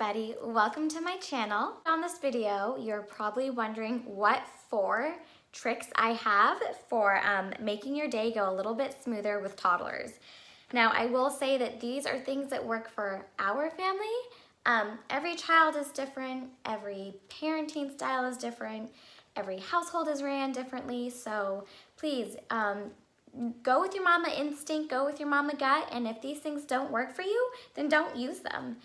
everybody, welcome to my channel. On this video, you're probably wondering what 4 tricks I have for making your day go a little bit smoother with toddlers. Now, I will say that these are things that work for our family. Every child is different, every parenting style is different, every household is ran differently, so please go with your mama instinct, go with your mama gut, and if these things don't work for you, then don't use them.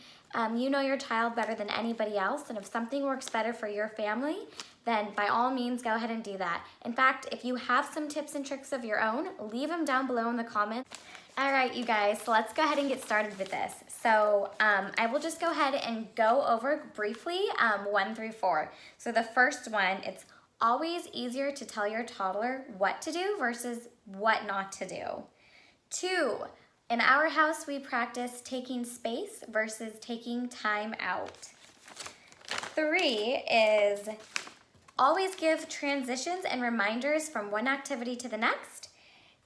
You know your child better than anybody else, and if something works better for your family, then by all means go ahead and do that. In fact, if you have some tips and tricks of your own, leave them down below in the comments. All right, you guys, so let's go ahead and get started with this. So I will just go ahead and go over briefly 1 through 4. So the first one, it's always easier to tell your toddler what to do versus what not to do. 2, in our house, we practice taking space versus taking time out. 3 is always give transitions and reminders from one activity to the next.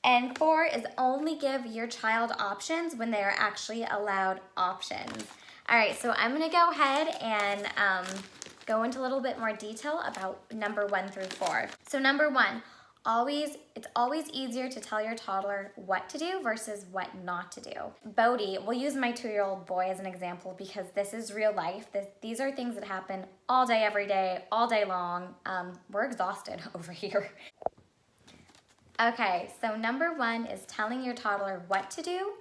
And 4 is only give your child options when they are actually allowed options. All right, so I'm gonna go ahead and go into a little bit more detail about number 1 through 4. So number 1, it's always easier to tell your toddler what to do versus what not to do. Bodhi, we'll use my 2-year-old boy as an example because this is real life. These are things that happen all day, every day, all day long. We're exhausted over here. Okay, so number 1 is telling your toddler what to do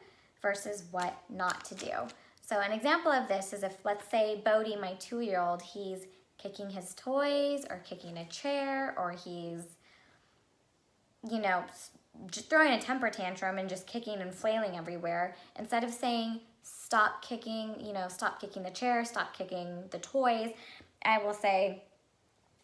versus what not to do. So an example of this is if, let's say, Bodhi, my 2-year-old, he's kicking his toys or kicking a chair or he's, you know, just throwing a temper tantrum and just kicking and flailing everywhere. Instead of saying, stop kicking, stop kicking the chair, stop kicking the toys, I will say,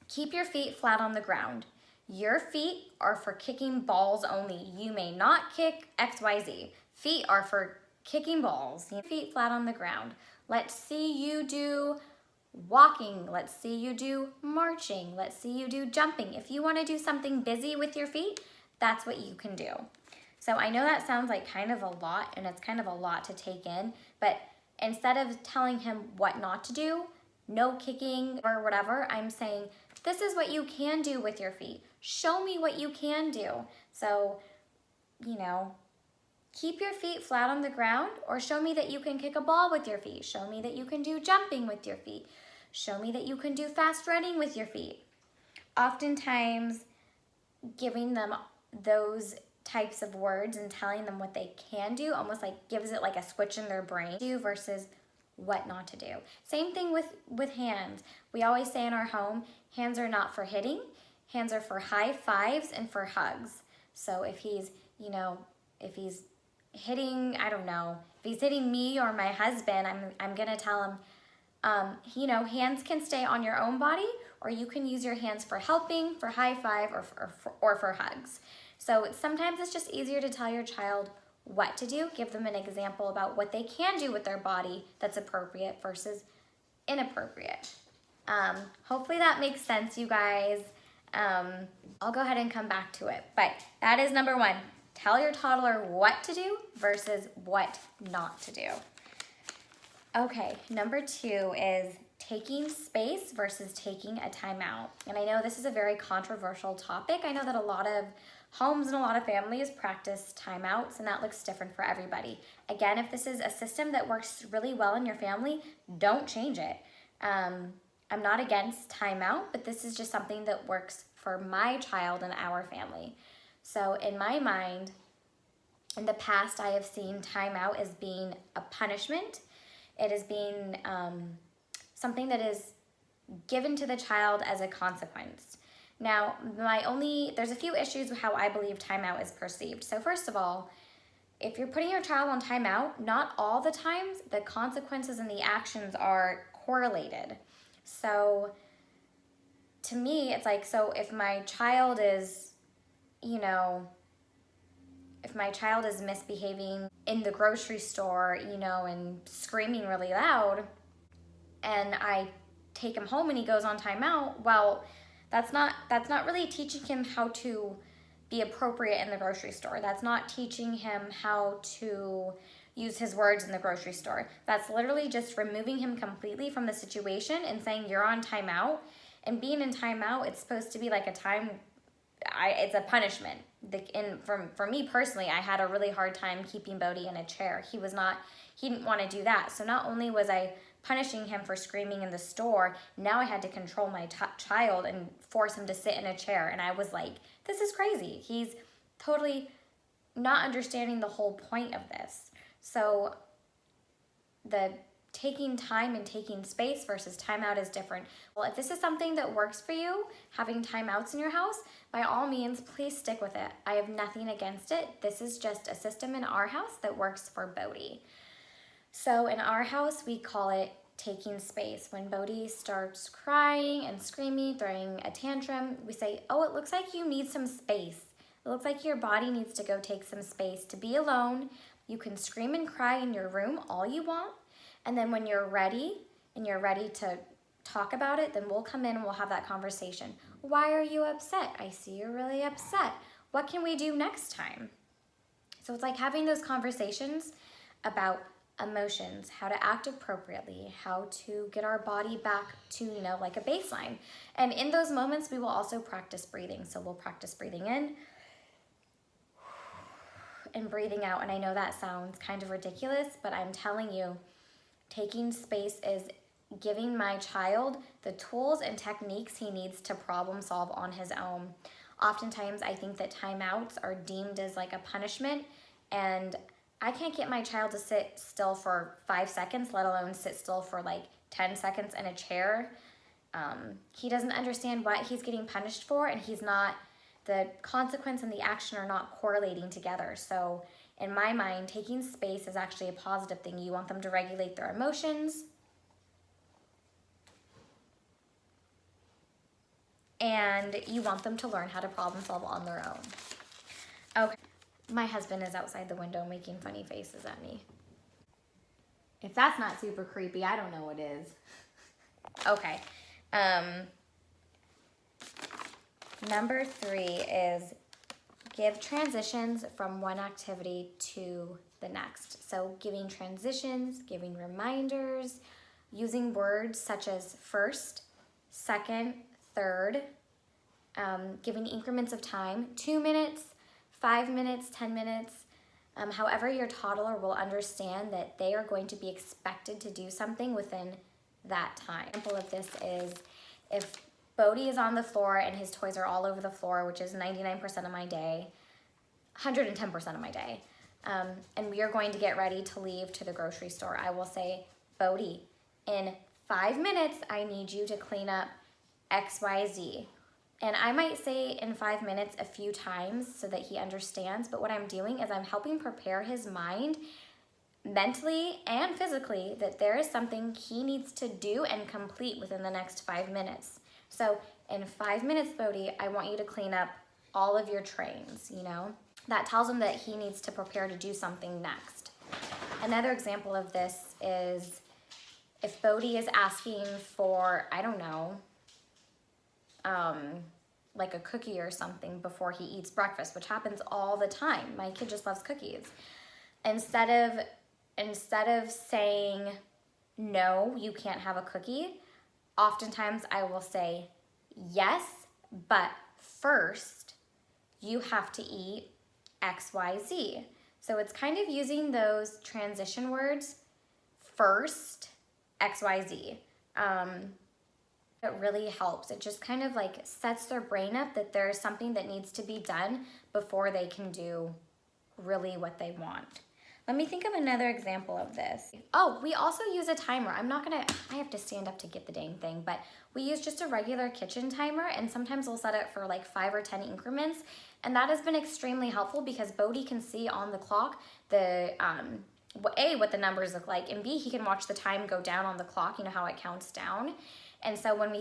keep your feet flat on the ground. Your feet are for kicking balls only. You may not kick XYZ. Feet are for kicking balls. Feet flat on the ground. Let's see you do walking. Let's see you do marching. Let's see you do jumping. If you want to do something busy with your feet, that's what you can do. So I know that sounds like kind of a lot, and it's kind of a lot to take in, but instead of telling him what not to do, no kicking or whatever, I'm saying, this is what you can do with your feet. Show me what you can do. So, keep your feet flat on the ground, or show me that you can kick a ball with your feet. Show me that you can do jumping with your feet. Show me that you can do fast running with your feet. Oftentimes, giving them those types of words and telling them what they can do almost like gives it like a switch in their brain versus what not to do. Same thing with hands. We always say in our home, hands are not for hitting, hands are for high fives and for hugs. So if he's, if he's hitting, I don't know, if he's hitting me or my husband, I'm gonna tell him, hands can stay on your own body, or you can use your hands for helping, for high five, or for hugs. So sometimes it's just easier to tell your child what to do, give them an example about what they can do with their body that's appropriate versus inappropriate. Hopefully that makes sense, you guys. I'll go ahead and come back to it, but that is number 1. Tell your toddler what to do versus what not to do. Okay, number 2 is taking space versus taking a timeout. And I know this is a very controversial topic. I know that a lot of homes and a lot of families practice timeouts, and that looks different for everybody. Again, if this is a system that works really well in your family, don't change it. I'm not against timeout, but this is just something that works for my child and our family. So in my mind, in the past, I have seen timeout as being a punishment. It is being something that is given to the child as a consequence. Now, there's a few issues with how I believe timeout is perceived. So first of all, if you're putting your child on timeout, not all the times the consequences and the actions are correlated. So to me, it's like, so if my child is, if my child is misbehaving in the grocery store, and screaming really loud, and I take him home and he goes on timeout, well, that's not really teaching him how to be appropriate in the grocery store. That's not teaching him how to use his words in the grocery store. That's literally just removing him completely from the situation and saying you're on timeout. And being in timeout, it's supposed to be like a time, it's a punishment. For me personally, I had a really hard time keeping Bodhi in a chair. He didn't want to do that. So not only was I punishing him for screaming in the store, now I had to control my child and force him to sit in a chair. And I was like, this is crazy. He's totally not understanding the whole point of this. So the taking time and taking space versus timeout is different. Well, if this is something that works for you, having timeouts in your house, by all means, please stick with it. I have nothing against it. This is just a system in our house that works for Bodhi. So in our house, we call it taking space. When Bodhi starts crying and screaming, throwing a tantrum, we say, oh, it looks like you need some space. It looks like your body needs to go take some space to be alone. You can scream and cry in your room all you want. And then when you're ready and you're ready to talk about it, then we'll come in and we'll have that conversation. Why are you upset? I see you're really upset. What can we do next time? So it's like having those conversations about emotions, how to act appropriately, how to get our body back to, like a baseline. And in those moments, we will also practice breathing. So we'll practice breathing in and breathing out. And I know that sounds kind of ridiculous, but I'm telling you, taking space is giving my child the tools and techniques he needs to problem solve on his own. Oftentimes, I think that timeouts are deemed as like a punishment, and I can't get my child to sit still for 5 seconds, let alone sit still for like 10 seconds in a chair. He doesn't understand what he's getting punished for, and the consequence and the action are not correlating together. So in my mind, taking space is actually a positive thing. You want them to regulate their emotions, and you want them to learn how to problem solve on their own. Okay. My husband is outside the window making funny faces at me. If that's not super creepy, I don't know what is. Okay. Number 3 is give transitions from one activity to the next. So giving transitions, giving reminders, using words such as first, second, third, giving increments of time, 2 minutes, 5 minutes, 10 minutes, however your toddler will understand that they are going to be expected to do something within that time. An example of this is if Bodhi is on the floor and his toys are all over the floor, which is 99% of my day, 110% of my day, and we are going to get ready to leave to the grocery store, I will say, Bodhi, in 5 minutes, I need you to clean up XYZ. And I might say in 5 minutes a few times so that he understands, but what I'm doing is I'm helping prepare his mind mentally and physically that there is something he needs to do and complete within the next 5 minutes. So in 5 minutes, Bodhi, I want you to clean up all of your trays, That tells him that he needs to prepare to do something next. Another example of this is if Bodhi is asking for, I don't know, like a cookie or something before he eats breakfast, which happens all the time. My kid just loves cookies. Instead of saying, no, you can't have a cookie, oftentimes I will say, yes, but first you have to eat XYZ. So it's kind of using those transition words, first, XYZ. It really helps. It just kind of like sets their brain up that there's something that needs to be done before they can do really what they want. Let me think of another example of this. Oh, we also use a timer. I have to stand up to get the dang thing, but we use just a regular kitchen timer, and sometimes we'll set it for like 5 or 10 increments. And that has been extremely helpful because Bodhi can see on the clock what the numbers look like, and B, he can watch the time go down on the clock, how it counts down. And so when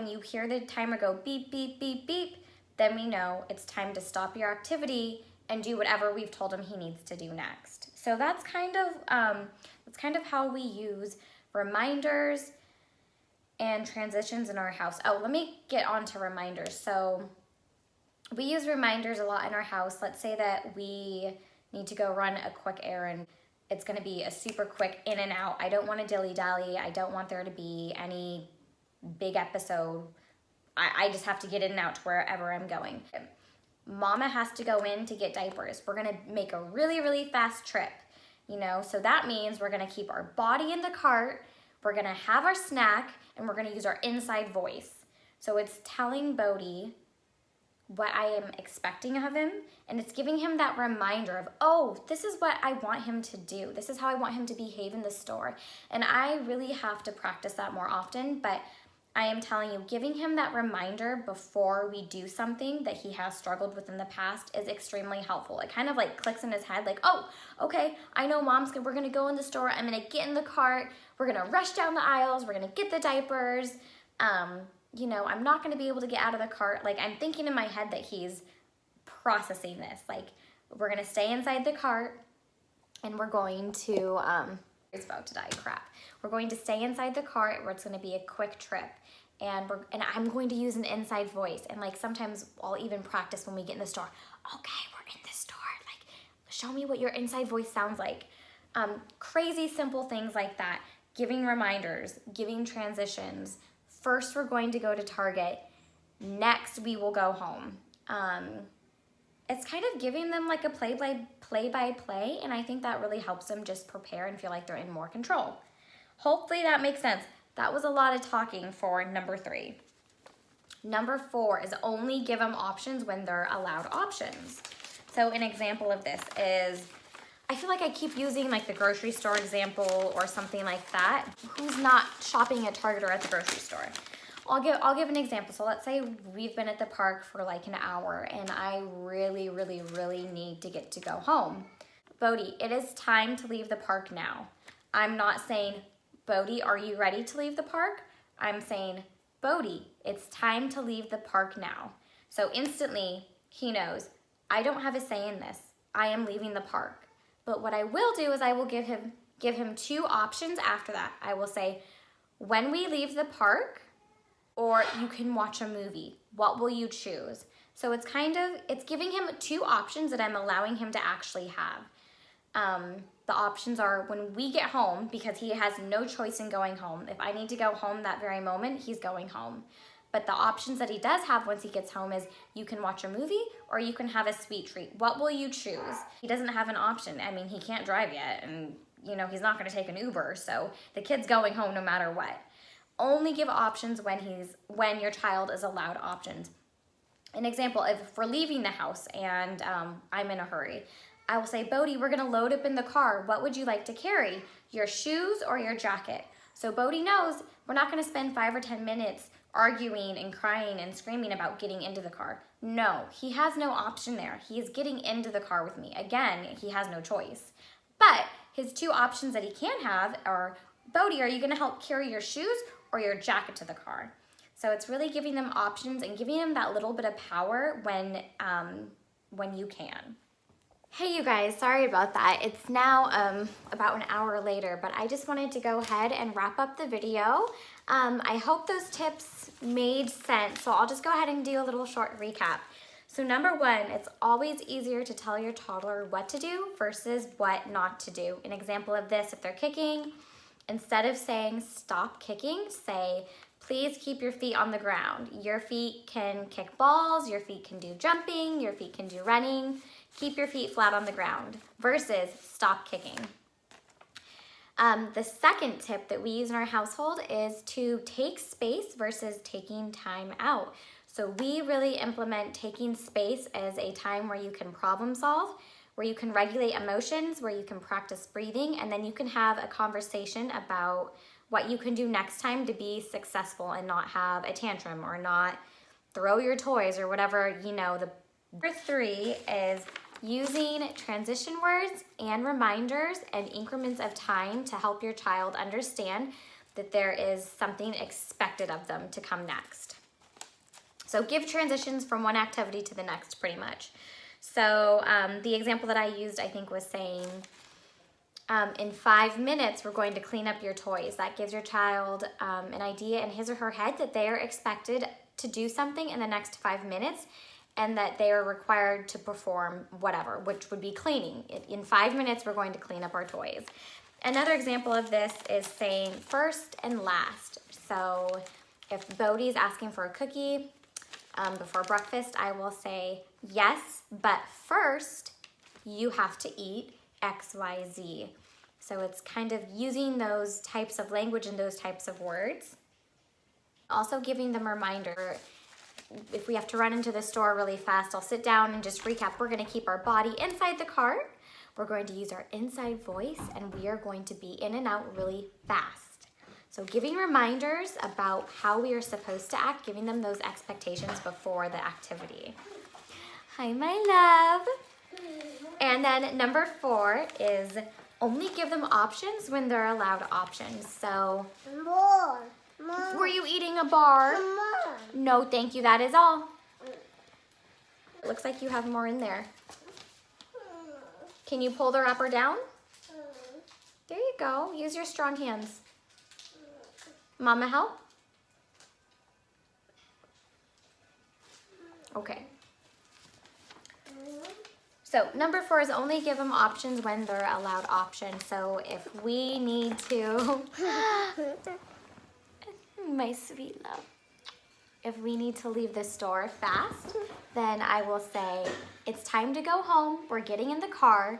you hear the timer go beep, beep, beep, beep, then we know it's time to stop your activity and do whatever we've told him he needs to do next. So that's kind of how we use reminders and transitions in our house. Oh, let me get on to reminders. So we use reminders a lot in our house. Let's say that we need to go run a quick errand. It's gonna be a super quick in and out. I don't want to dilly-dally. I don't want there to be any big episode. I just have to get in and out to wherever I'm going. Mama has to go in to get diapers. We're gonna make a really, really fast trip, you know? So that means we're gonna keep our body in the cart, we're gonna have our snack, and we're gonna use our inside voice. So it's telling Bodhi what I am expecting of him, and it's giving him that reminder of, oh, this is what I want him to do. This is how I want him to behave in the store. And I really have to practice that more often, but I am telling you, giving him that reminder before we do something that he has struggled with in the past is extremely helpful. It kind of like clicks in his head like, oh, okay, I know we're gonna go in the store, I'm gonna get in the cart, we're gonna rush down the aisles, we're gonna get the diapers, you know, I'm not gonna be able to get out of the cart. Like, I'm thinking in my head that he's processing this. Like, we're gonna stay inside the cart and we're going to, it's about to die, crap. We're going to stay inside the cart where it's gonna be a quick trip. And I'm going to use an inside voice. And like, sometimes I'll even practice when we get in the store. Okay, we're in the store. Like, show me what your inside voice sounds like. Crazy simple things like that. Giving reminders, giving transitions. First, we're going to go to Target. Next, we will go home. It's kind of giving them like a play-by-play, and I think that really helps them just prepare and feel like they're in more control. Hopefully that makes sense. That was a lot of talking for number 3. Number 4 is only give them options when they're allowed options. So an example of this is, I feel like I keep using like the grocery store example or something like that. Who's not shopping at Target or at the grocery store? I'll give an example. So let's say we've been at the park for like an hour and I really, really, really need to get to go home. Bodhi, it is time to leave the park now. I'm not saying, Bodhi, are you ready to leave the park? I'm saying, Bodhi, it's time to leave the park now. So instantly he knows, I don't have a say in this. I am leaving the park. But what I will do is I will give him 2 options after that. I will say, when we leave the park, or you can watch a movie. What will you choose? So it's giving him 2 options that I'm allowing him to actually have. The options are when we get home, because he has no choice in going home. If I need to go home that very moment, he's going home. But the options that he does have once he gets home is you can watch a movie or you can have a sweet treat. What will you choose? He doesn't have an option. I mean, he can't drive yet, and you know, he's not gonna take an Uber, so the kid's going home no matter what. Only give options when your child is allowed options. An example, if we're leaving the house and I'm in a hurry, I will say, Bodhi, we're gonna load up in the car. What would you like to carry? Your shoes or your jacket? So Bodhi knows we're not gonna spend 5 or 10 minutes arguing and crying and screaming about getting into the car. No, he has no option there. He is getting into the car with me. Again, he has no choice. But his 2 options that he can have are, Bodhi, are you gonna help carry your shoes or your jacket to the car? So it's really giving them options and giving them that little bit of power when you can. Hey you guys, sorry about that. It's now about an hour later, but I just wanted to go ahead and wrap up the video. I hope those tips made sense, so I'll just go ahead and do a little short recap. So number 1, it's always easier to tell your toddler what to do versus what not to do. An example of this, if they're kicking, instead of saying stop kicking, say, please keep your feet on the ground. Your feet can kick balls, your feet can do jumping, your feet can do running. Keep your feet flat on the ground versus stop kicking. The second tip that we use in our household is to take space versus taking time out. So we really implement taking space as a time where you can problem solve, where you can regulate emotions, where you can practice breathing, and then you can have a conversation about what you can do next time to be successful and not have a tantrum or not throw your toys or whatever, you know. Number 3 is using transition words and reminders and increments of time to help your child understand that there is something expected of them to come next. So give transitions from one activity to the next pretty much. So the example that I used, I think, was saying, in 5 minutes, we're going to clean up your toys. That gives your child an idea in his or her head that they are expected to do something in the next 5 minutes. and that they are required to perform whatever, which would be cleaning. In 5 minutes, we're going to clean up our toys. Another example of this is saying first and last. So if Bodhi's asking for a cookie before breakfast, I will say, yes, but first you have to eat X, Y, Z. So it's kind of using those types of language and those types of words. Also giving them a reminder. If we have to run into the store really fast, I'll sit down and just recap. We're gonna keep our body inside the cart. We're going to use our inside voice, and we are going to be in and out really fast. So giving reminders about how we are supposed to act, giving them those expectations before the activity. Hi, my love. And then number 4 is only give them options when they're allowed options. So, More. were you eating a bar? More. No, thank you, that is all. It looks like you have more in there. Can you pull the wrapper down? There you go, use your strong hands. Mama, help? Okay. So number 4 is only give them options when they're allowed options. So if we need to, my sweet love, if we need to leave the store fast, then I will say, it's time to go home. We're getting in the car.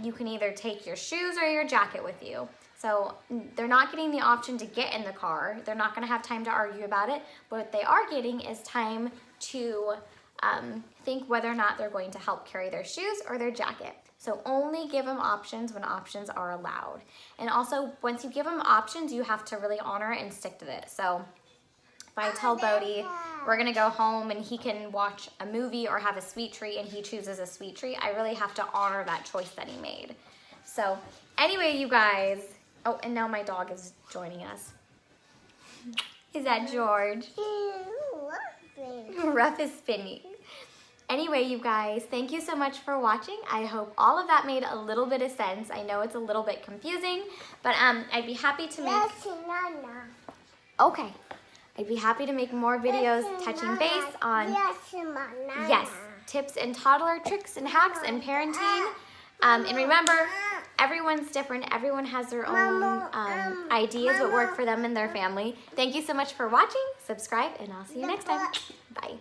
You can either take your shoes or your jacket with you. So they're not getting the option to get in the car. They're not gonna have time to argue about it. But what they are getting is time to think whether or not they're going to help carry their shoes or their jacket. So only give them options when options are allowed. And also, once you give them options, you have to really honor it and stick to it. So if I tell Bodhi we're gonna go home and he can watch a movie or have a sweet treat and he chooses a sweet treat, I really have to honor that choice that he made. So anyway, you guys, oh, and now my dog is joining us. Is that George? Ruff is spinning. Anyway, you guys, thank you so much for watching. I hope all of that made a little bit of sense. I know it's a little bit confusing, but I'd be happy to make... Okay. I'd be happy to make more videos touching base on tips and toddler tricks and hacks and parenting. And remember, everyone's different. Everyone has their own ideas what work for them and their family. Thank you so much for watching. Subscribe, and I'll see you next time. Bye.